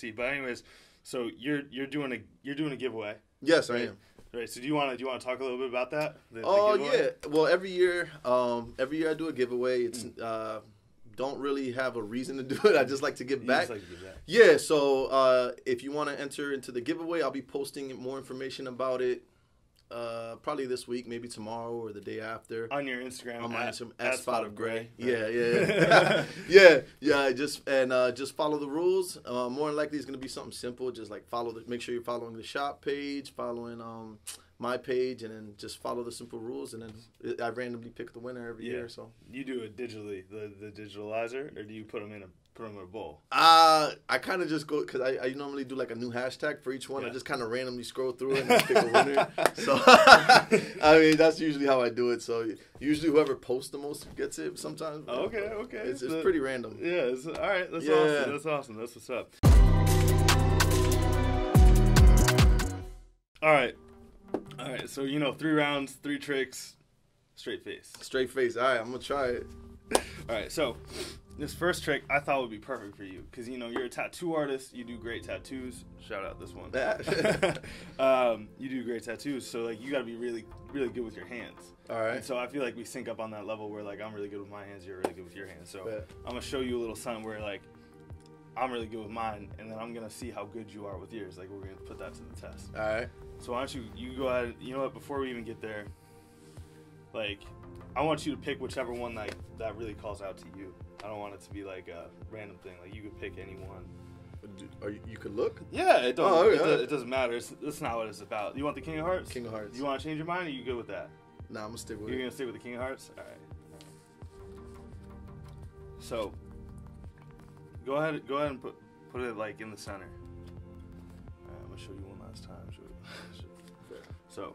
see. But anyways, so you're doing a giveaway. Yes, right? I am. Right. So do you want to talk a little bit about that? Oh yeah. Well, every year I do a giveaway. It's don't really have a reason to do it. I just like to give back. Yeah. So if you want to enter into the giveaway, I'll be posting more information about it. Probably this week, maybe tomorrow or the day after. On your Instagram. On my Instagram, at Spot of Gray. Right. Yeah. Just follow the rules. More than likely, it's gonna be something simple. Just like make sure you're following the shop page, following my page, and then just follow the simple rules. And then I randomly pick the winner every year. So you do it digitally, the digitalizer, or do you put them in a bowl? I kind of just go because I normally do like a new hashtag for each one. I just kind of randomly scroll through it and pick a winner. So I mean that's usually how I do it. So usually whoever posts the most gets it. Sometimes. Okay. It's pretty random. Yeah. All right. That's awesome. That's what's up. All right. So 3 rounds, 3 tricks, straight face. Straight face. All right. I'm gonna try it. All right. So. This first trick I thought would be perfect for you because you're a tattoo artist. You do great tattoos. Shout out this one. You do great tattoos, so like you got to be really, really good with your hands. All right. And so I feel like we sync up on that level where like I'm really good with my hands, you're really good with your hands. So I'm gonna show you a little something where like I'm really good with mine, and then I'm gonna see how good you are with yours. Like we're gonna put that to the test. All right. So why don't you go ahead? You know what? Before we even get there, like I want you to pick whichever one that really calls out to you. I don't want it to be like a random thing. Like you could pick any one. You could look? Yeah, it doesn't. It doesn't matter. That's not what it's about. You want the King of Hearts? King of Hearts. You want to change your mind? Or are you good with that? Nah, I'm gonna stick with You're it. gonna stick with the King of Hearts? All right. So go ahead and put it like in the center. All right, I'm gonna show you one last time. So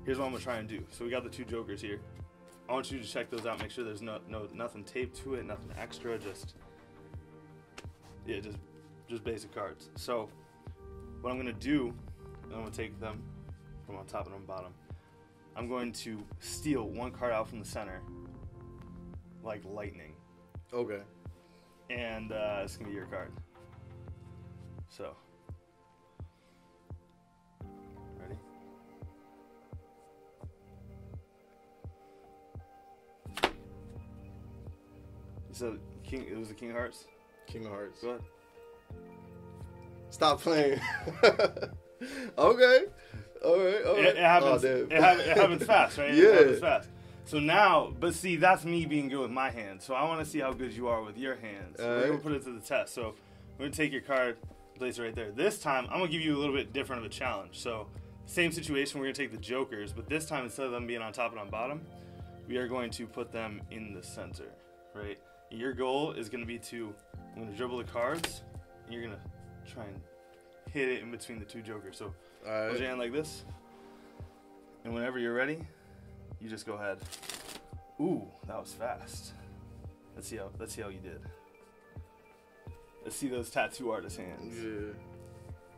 here's what I'm gonna try and do. So we got the 2 jokers here. I want you to check those out. Make sure there's nothing taped to it, nothing extra. Just basic cards. So what I'm gonna do, I'm gonna take them from on top and on bottom. I'm going to steal 1 card out from the center, like lightning. Okay. And it's gonna be your card. So. So it was the King of Hearts? King of Hearts. Go ahead. Stop playing. Okay. All right. It happens. It happens fast, right? Yeah. It happens fast. So now, but see, that's me being good with my hands. So I want to see how good you are with your hands. We're gonna put it to the test. So we're gonna take your card, place it right there. This time, I'm gonna give you a little bit different of a challenge. So same situation, we're gonna take the jokers, but this time instead of them being on top and on bottom, we are going to put them in the center, right? Your goal is going to be I'm going to dribble the cards, and you're going to try and hit it in between the 2 jokers. So hold your hand like this, and whenever you're ready, you just go ahead. Ooh, that was fast. Let's see how you did. Let's see those tattoo artist hands. Yeah.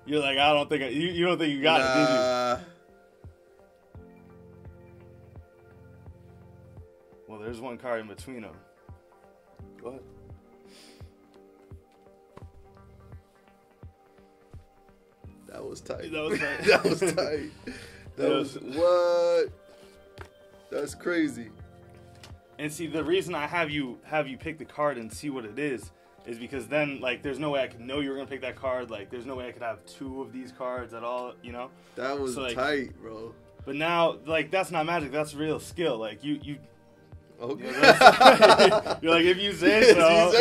You're like, I don't think you don't think you got it, did you? Well, there's 1 card in between them. Go ahead. That was tight. That was tight. That was tight. That was what? That's crazy. And see, the reason I have you pick the card and see what it is because then like there's no way I could know you were gonna pick that card. Like there's no way I could have 2 of these cards at all. That was so, like, tight, bro. But now, like that's not magic. That's real skill. Like you. Okay. You're like, if you say so.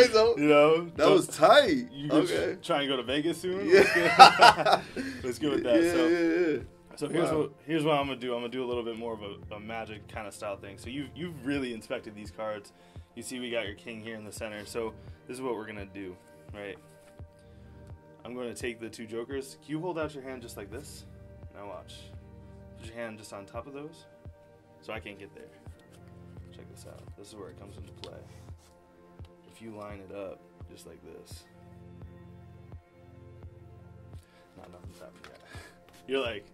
That was tight. You okay. Try and go to Vegas soon? Yeah. Let's go with that. Yeah. So here's what I'm gonna do. I'm gonna do a little bit more of a magic kind of style thing. So you've really inspected these cards. You see we got your king here in the center. So this is what we're gonna do, right? I'm gonna take the 2 jokers. Can you hold out your hand just like this? Now watch. Put your hand just on top of those, so I can't get there. Check this out. This is where it comes into play. If you line it up just like this. Nothing's happening yet. You're like,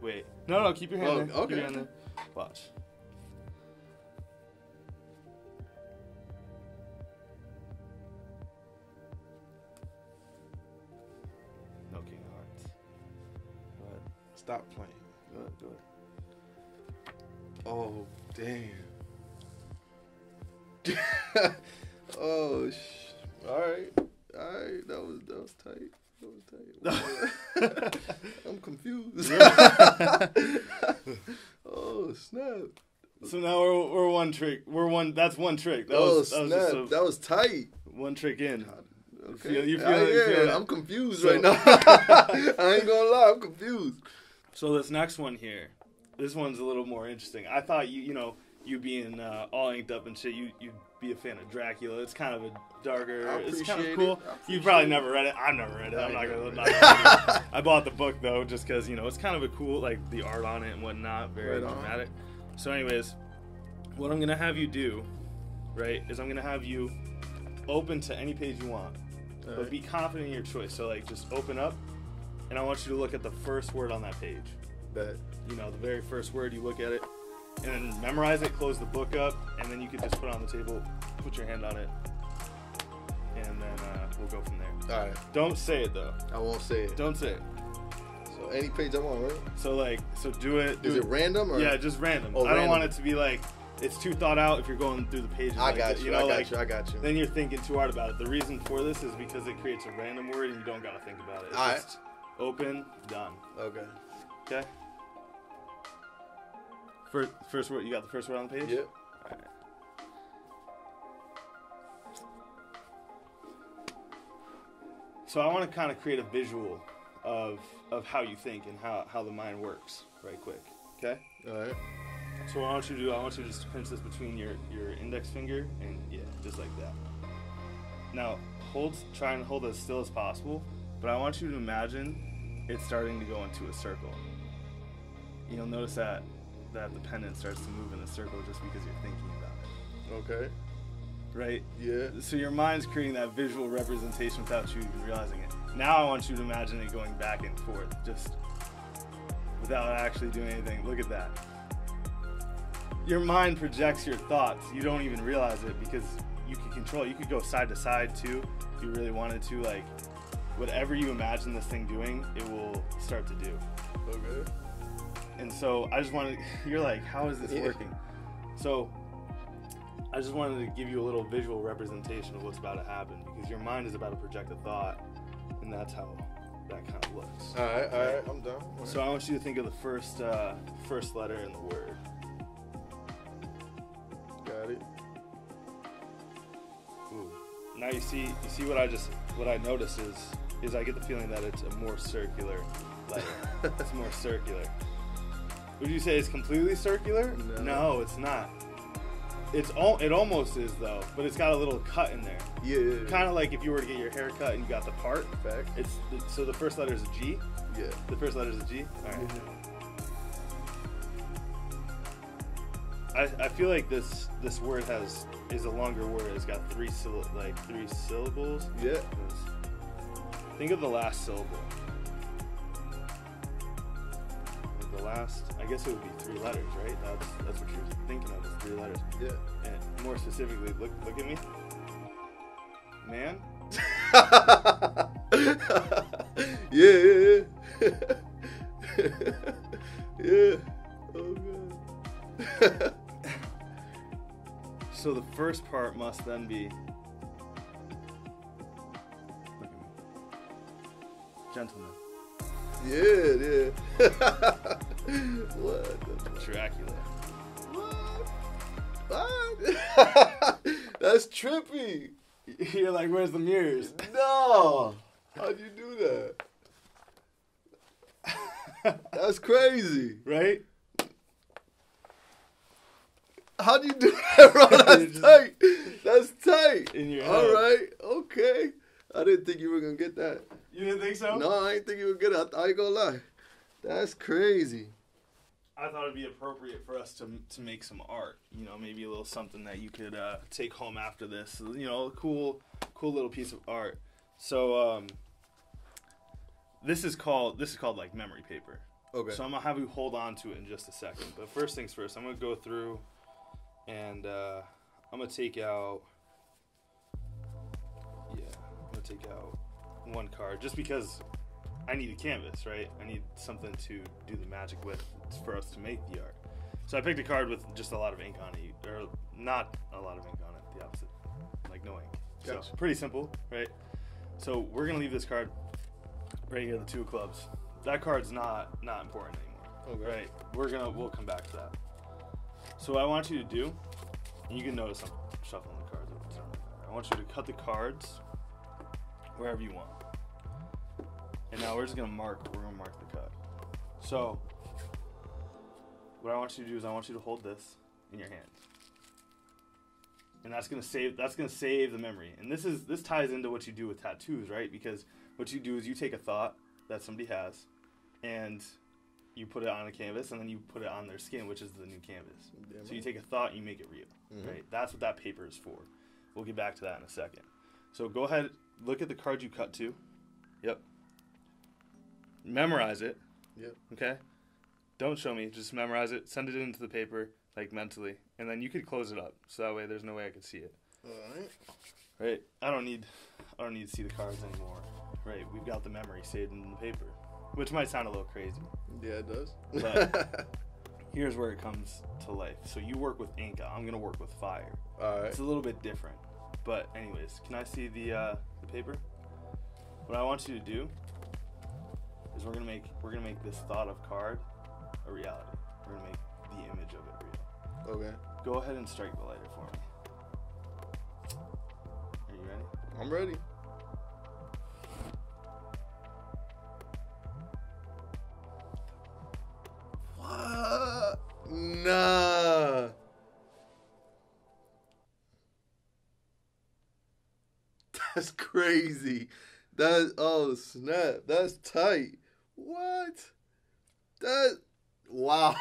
wait. No, keep your hand there. Okay. Keep your hand there. Watch. no king of hearts. Go ahead. Stop playing. Go ahead. Oh, damn. Oh, all right. That was tight. I'm confused. Oh, snap. So now we're one trick. That's one trick. That was tight. One trick in. Okay. You feel I'm confused right now. I ain't gonna lie, I'm confused. So this next one here, this one's a little more interesting. I thought you being all inked up and shit, you'd be a fan of Dracula. It's kind of a darker. It's kind of cool. You've probably never read it. I've never read it. I'm not gonna. I bought the book though, just because it's kind of a cool, like the art on it and whatnot, very dramatic. So, anyways, what I'm gonna have you do, right, is I'm gonna have you open to any page you want, but be confident in your choice. So, like, just open up, and I want you to look at the first word on that page. The very first word. You look at it, and then memorize it. Close the book up, and then you can just put it on the table, put your hand on it, and then we'll go from there. All right. Don't say it though. I won't say it. Don't say it. So any page I want, right? So do it. Is it random or? Yeah, just random. Oh, I don't want it to be like it's too thought out if you're going through the pages. I got you. I got you. Then you're thinking too hard about it. The reason for this is because it creates a random word and you don't gotta think about it. It's just open, done. Okay. Okay. First word. You got the first word on the page? Yep. All right. So I want to kind of create a visual of how you think and how the mind works right quick. Okay? All right. So what I want you to do, I want you to just pinch this between your index finger and just like that. Now try and hold as still as possible, but I want you to imagine it starting to go into a circle. You'll notice that the pendant starts to move in a circle just because you're thinking about it. Okay. Right? Yeah. So your mind's creating that visual representation without you even realizing it. Now I want you to imagine it going back and forth, just without actually doing anything. Look at that. Your mind projects your thoughts. You don't even realize it because you can control it. You could go side to side too if you really wanted to. Like, whatever you imagine this thing doing, it will start to do. Okay. And so I just wanted, you're like, how is this working? So I just wanted to give you a little visual representation of what's about to happen because your mind is about to project a thought, and that's how that kind of looks. All right, I'm done. So I want you to think of the first letter in the word. Got it. Ooh. Now you see what I notice is I get the feeling that it's a more circular letter. It's more circular. Would you say it's completely circular? No, it's not. It almost is though, but it's got a little cut in there. Yeah. Kind of like if you were to get your hair cut and you got the part. Fact. So the first letter is a G. Yeah. The first letter is a G. All right. I feel like this word is a longer word. It's got three syllables. Yeah. Think of the last syllable. The last, I guess it would be 3 letters, right? That's what you're thinking of, is 3 letters. Yeah. And more specifically, look at me. Man? Yeah. Yeah. Oh, God. So the first part must then be, look at me. Gentleman. Yeah. What? Dracula. What? That's trippy. You're like, where's the mirrors? No. How'd you do that? That's crazy. Right? How'd you do that, bro? That's tight. That's tight. In your head. All right. Okay. I didn't think you were going to get that. You didn't think so? No, I didn't think you were good. I ain't gonna lie. That's crazy. I thought it'd be appropriate for us to make some art. Maybe a little something that you could take home after this. A cool little piece of art. So this is called like memory paper. Okay. So I'm gonna have you hold on to it in just a second. But first things first, I'm gonna go through and I'm gonna take out. Yeah, I'm gonna take out one card just because I need a canvas, right? I need something to do the magic with for us to make the art. So I picked a card with just a lot of ink on it, or not a lot of ink on it, the opposite, like no ink. Gotcha. So pretty simple, right? So we're gonna leave this card right here, the 2 of clubs. That card's not important anymore, okay. Right? We'll come back to that. So what I want you to do, and you can notice I'm shuffling the cards. I want you to cut the cards wherever you want. And now we're gonna mark the cut. So what I want you to do is I want you to hold this in your hand. And that's gonna save the memory. And this ties into what you do with tattoos, right? Because what you do is you take a thought that somebody has and you put it on a canvas, and then you put it on their skin, which is the new canvas. Yeah, so you take a thought and you make it real, right? That's what that paper is for. We'll get back to that in a second. So go ahead, look at the card you cut to. Yep. Memorize it. Yep. Okay? Don't show me. Just memorize it. Send it into the paper, like mentally. And then you could close it up. So that way there's no way I could see it. All right. Right? I don't need to see the cards anymore. Right? We've got the memory saved in the paper. Which might sound a little crazy. Yeah, it does. But here's where it comes to life. So you work with ink. I'm going to work with fire. All right. It's a little bit different. But anyways, can I see the paper? What I want you to do is we're gonna make this thought of card a reality. We're gonna make the image of it real. Okay. Go ahead and strike the lighter for me. Are you ready? I'm ready. What? Nah. That's crazy. Oh snap. That's tight. What? Wow.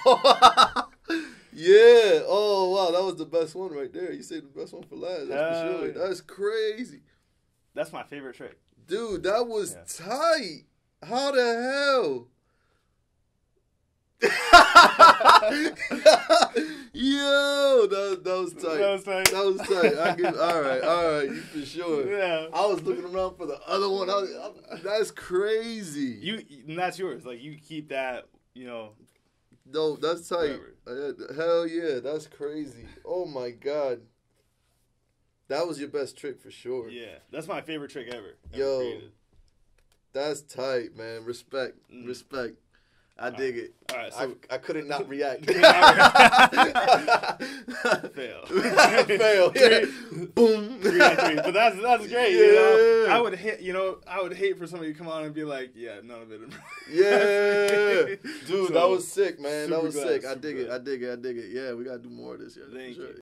Yeah. Oh wow, that was the best one right there. You saved the best one for last. That's for sure. Yeah. That's crazy. That's my favorite trick. Dude, that was tight. How the hell? Yo, that was tight. That was tight. All right, you for sure. Yeah. I was looking around for the other one. That's crazy. And that's yours. Like you keep that, No, that's tight. Hell yeah, that's crazy. Oh my god. That was your best trick for sure. Yeah, that's my favorite trick ever created. That's tight, man. Respect. I dig it. All right, so I couldn't not react. Fail. Fail. Yeah. Boom. 3 out of 3. But that's great. Yeah. I would hate for somebody to come on and be like, yeah, none of it. Yeah. Dude, that was sick, man. That was sick. I dig it. it. Yeah, we gotta do more of this. Yeah. Thank you.